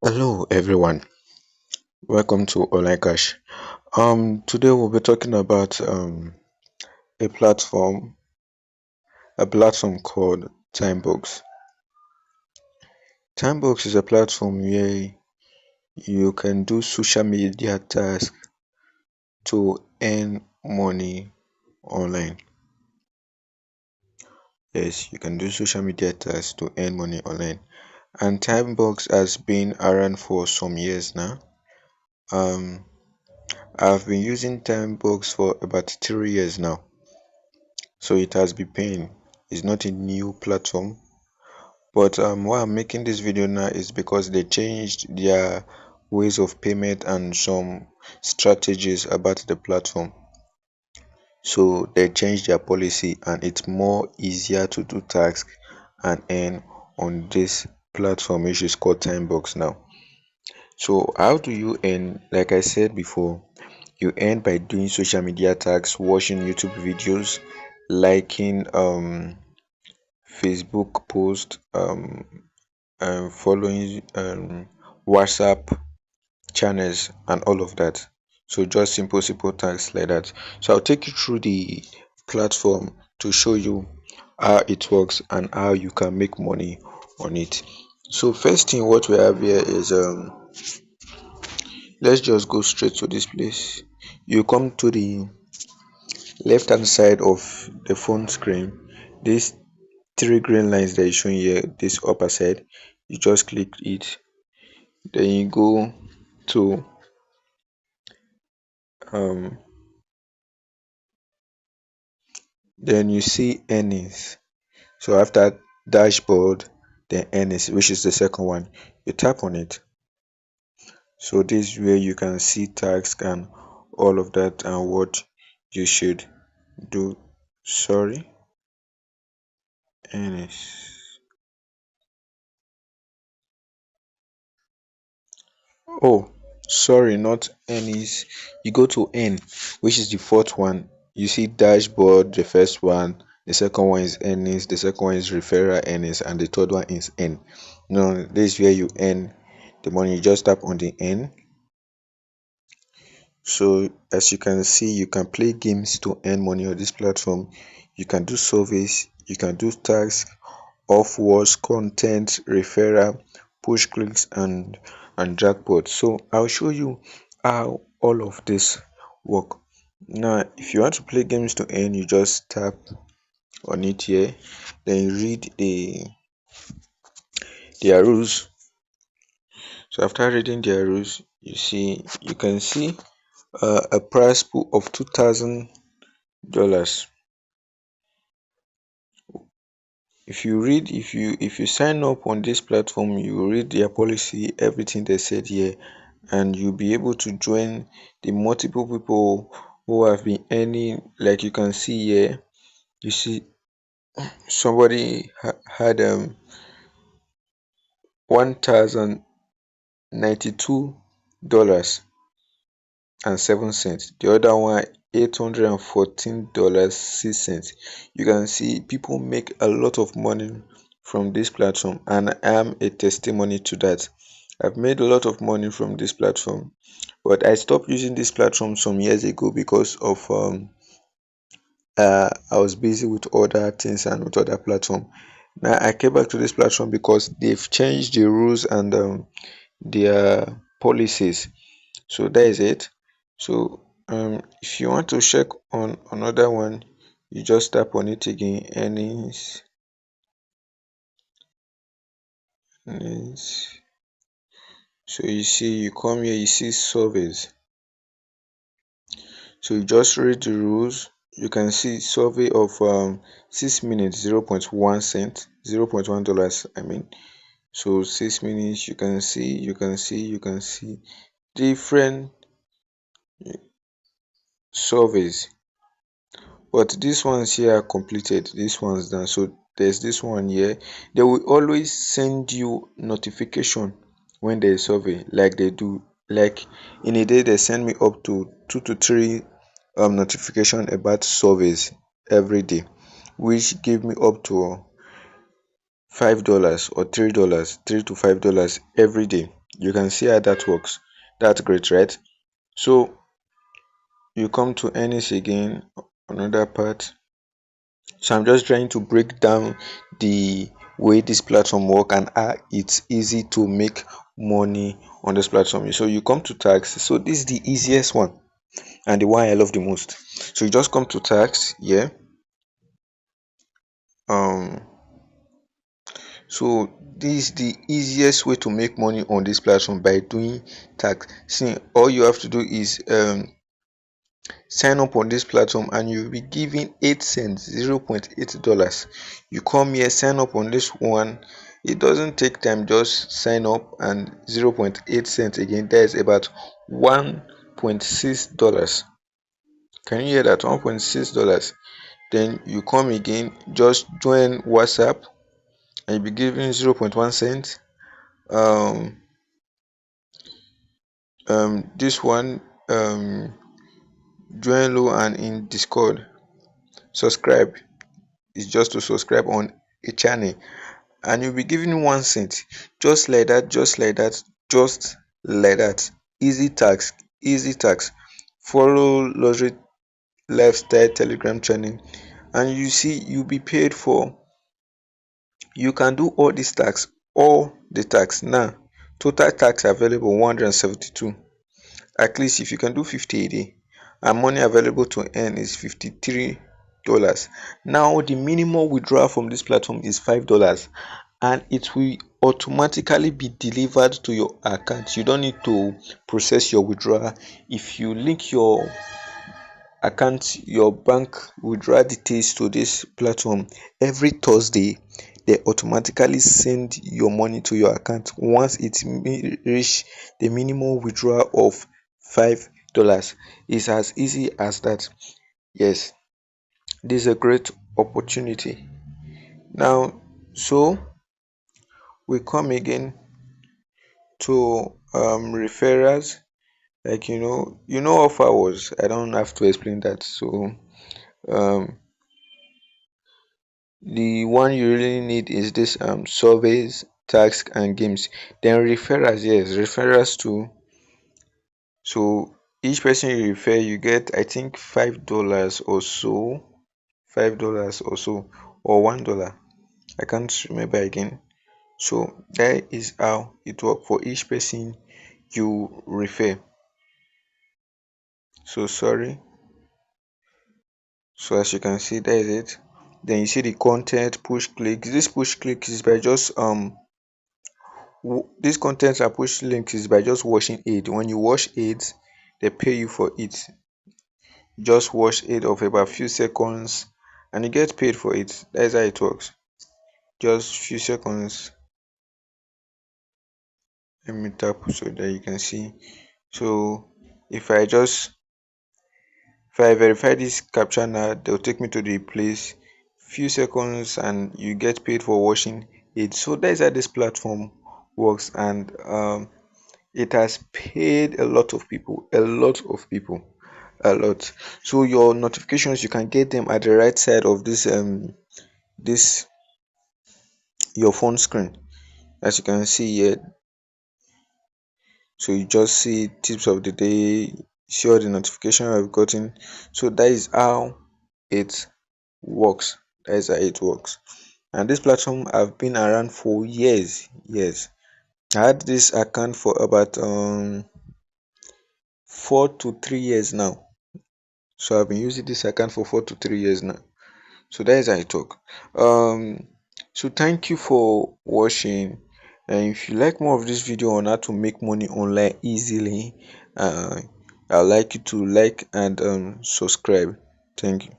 Hello everyone, welcome to Online Cash. Today we'll be talking about a platform, a platform called Timebox. Timebox is a platform where you can do social media tasks to earn money online. Yes, you can do social media tasks to earn money online. And Timebox has been around for some years now. Um, I've been using Timebox for about 3 years now. So it has been paying. It's not a new platform, but why I'm making this video now is because they changed their ways of payment and some strategies about the platform. So they changed their policy and it's more easier to do tasks and earn on this platform, which is called Timebox now. So how do you earn? Like I said before, you earn by doing social media tasks, watching YouTube videos, liking Facebook post, following WhatsApp channels and all of that. So just simple tasks like that. So I'll take you through the platform to show you how it works and how you can make money on it. So first thing what we have here is let's just go straight to this place. You come to the left hand side of the phone screen. These three green lines that is showing here, this upper side, you just click it. Then you go to um then you see earnings. So after dashboard, then earnings, which is the second one, you tap on it. So this is where you can see tax and all of that and what you should do. Sorry, earnings. Oh, sorry, not earnings. You go to earn, which is the fourth one. You see dashboard, the first one, the second one is earnings, the second one is referral earnings, and the third one is earn. No, this is where you earn the money. You just tap on the earn. So as you can see, you can play games to earn money on this platform. You can do surveys, you can do tags, off words, content, referral, push clicks, and jackpot. So I'll show you how all of this work. Now if you want to play games to earn, you just tap on it here, then you read their rules. So after reading their rules, you can see a prize pool of $2,000. If you sign up on this platform, you read their policy, everything they said here, and you'll be able to join the multiple people who have been earning. Like you can see here, you see somebody had 1,092.07. The other one $814.06. You can see people make a lot of money from this platform, and I am a testimony to that. I've made a lot of money from this platform, but I stopped using this platform some years ago because of I was busy with other things and with other platform. Now I came back to this platform because they've changed the rules and their policies. So that is it. So if you want to check on another one, you just tap on it again. Earnings. So you see, you come here, you see surveys. So you just read the rules. You can see survey of 6 minutes, 0.1 cent, $0.1, I mean. So 6 minutes, you can see different surveys, but these ones here are completed, this one's done. So there's this one here. They will always send you notification when there's survey, like they do. Like in a day they send me up to 2 to 3 notification about surveys every day, which give me up to $5 or $3, $3 to $5 every day. You can see how that works. That's great, right? So you come to earnings again, another part. So I'm just trying to break down the way this platform work and how it's easy to make money on this platform. So you come to tax. So this is the easiest one and the one I love the most. So you just come to tax, yeah. Um so this is the easiest way to make money on this platform by doing tax. See, all you have to do is sign up on this platform and you'll be given 8 cents, $0.8. You come here, sign up on this one. It doesn't take time, just sign up, and 0.8 cents again, that is about $1.6. Can you hear that? $1.6. Then you come again, just join WhatsApp and you'll be given 0.1 cent. This one, join low and in Discord. Subscribe is just to subscribe on a channel and you'll be given 1 cent, just like that, just like that, just like that. Easy tax, easy tax. Follow luxury lifestyle telegram channel and you see you'll be paid for. You can do all this tax, all the tax. Now total tax available 172. At least if you can do 50 a day, and money available to earn is $53. Now the minimum withdrawal from this platform is $5 and it will automatically be delivered to your account. You don't need to process your withdrawal. If you link your account, your bank withdrawal details to this platform, every Thursday they automatically send your money to your account once it reach the minimum withdrawal of $5. It's as easy as that. Yes, this is a great opportunity. Now, so we come again to referrals. Like offer was, I don't have to explain that. So um the one you really need is this surveys, tasks and games. Then referrals, yes, referrals too. So each person you refer, you get, I think, $5 or so, $5 or so, or $1. I can't remember again. So that is how it works for each person you refer. So sorry. So as you can see, that is it. Then you see the content, push clicks. This push clicks is by just this content are push links is by just watching it. When you watch it, they pay you for it. Just watch it of about few seconds and you get paid for it. That's how it works. Just few seconds. Let me tap so that you can see. So if I just if I verify this capture now, they'll take me to the place, few seconds, and you get paid for watching it. So that's how this platform works, and it has paid a lot of people, a lot of people, a lot. So your notifications, you can get them at the right side of this your phone screen, as you can see here. So you just see tips of the day, see all the notification I've gotten. So that is how it works. That is how it works. And this platform have been around for years. Yes, I had this account for about 4 to 3 years now. So I've been using this account for 4 to 3 years now. So that is how I talk. So thank you for watching. And if you like more of this video on how to make money online easily, I'd like you to like and subscribe. Thank you.